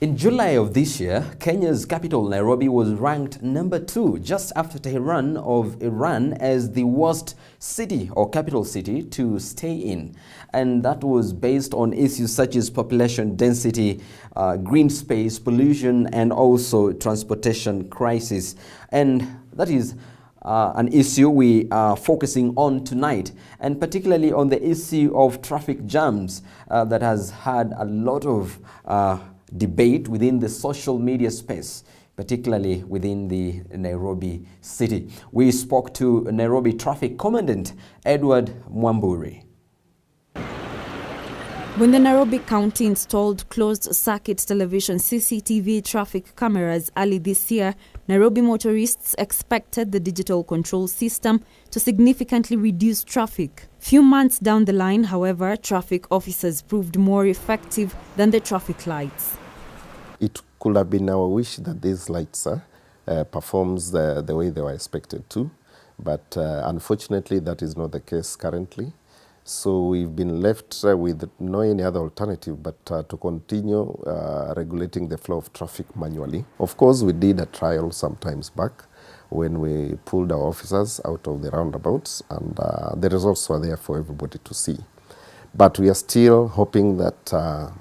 In July of this year, Kenya's capital Nairobi was ranked number 2 just after Tehran of Iran as the worst city or capital city to stay in. And that was based on issues such as population density, green space, pollution, and also transportation crisis. And that is an issue we are focusing on tonight, and particularly on the issue of traffic jams that has had a lot of debate within the social media space, particularly within the Nairobi city. We spoke to Nairobi Traffic Commandant Edward Mwamburi. When the Nairobi County installed closed-circuit television CCTV traffic cameras early this year, Nairobi motorists expected the digital control system to significantly reduce traffic. Few months down the line, however, traffic officers proved more effective than the traffic lights. It could have been our wish that these lights performs the way they were expected to, but unfortunately that is not the case currently. So we've been left with no any other alternative but to continue regulating the flow of traffic manually. Of course, we did a trial sometimes back when we pulled our officers out of the roundabouts, and the results were there for everybody to see. But we are still hoping that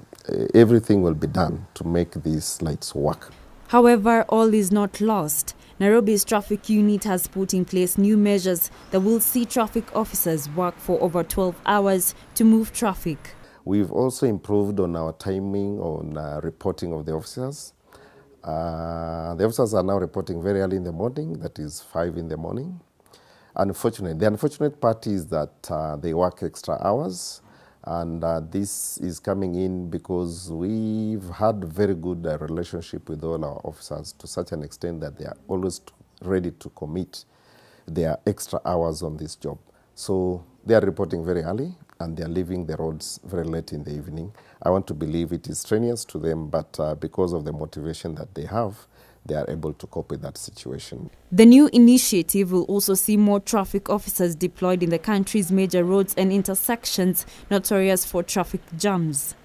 everything will be done to make these lights work. However, all is not lost. Nairobi's traffic unit has put in place new measures that will see traffic officers work for over 12 hours to move traffic. We've also improved on our timing on reporting of the officers. The officers are now reporting very early in the morning, that is 5 in the morning. Unfortunately, the unfortunate part is that they work extra hours, and this is coming in because we've had very good relationship with all our officers to such an extent that they are always ready to commit their extra hours on this job. So they are reporting very early and they are leaving the roads very late in the evening. I want to believe it is strenuous to them, but because of the motivation that they have, they are able to cope with that situation. The new initiative will also see more traffic officers deployed in the country's major roads and intersections notorious for traffic jams.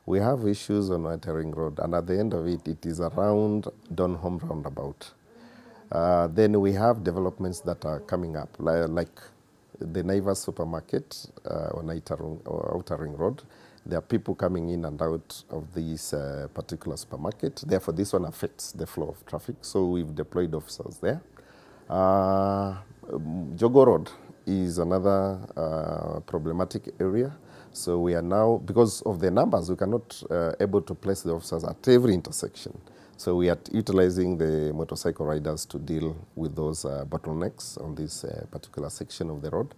We have issues on White Road, and at the end of it, it is around Donholm roundabout. Then we have developments that are coming up, like the Naivas supermarket on Outer Ring Road. There are people coming in and out of this particular supermarket. Therefore, this one affects the flow of traffic. So we've deployed officers there. Jogo Road is another problematic area. So we are now, because of the numbers, we cannot able to place the officers at every intersection. So we are utilizing the motorcycle riders to deal with those bottlenecks on this particular section of the road.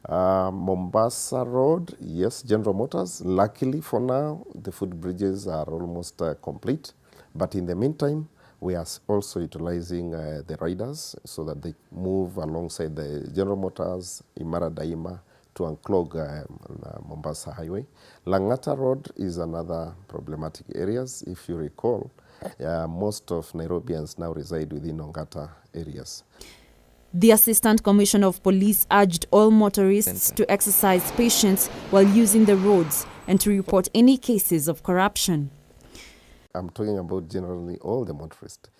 Mombasa Road, yes, General Motors. Luckily for now, the footbridges are almost complete. But in the meantime, we are also utilizing the riders so that they move alongside the General Motors, Imara Daima, to unclog Mombasa Highway. Langata Road is another problematic area. If you recall, most of Nairobians now reside within Ongata areas. The Assistant Commissioner of Police urged all motorists to exercise patience while using the roads and to report any cases of corruption. I'm talking about generally all the motorists,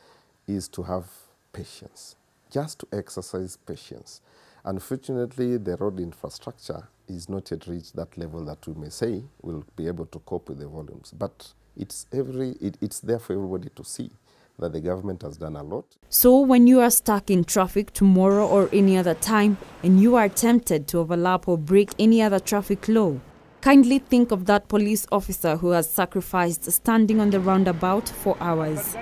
is to have patience, just to exercise patience. Unfortunately, the road infrastructure is not yet reached that level that we may say will be able to cope with the volumes. But it's there for everybody to see that the government has done a lot. So when you are stuck in traffic tomorrow or any other time and you are tempted to overlap or break any other traffic law, kindly think of that police officer who has sacrificed standing on the roundabout for hours.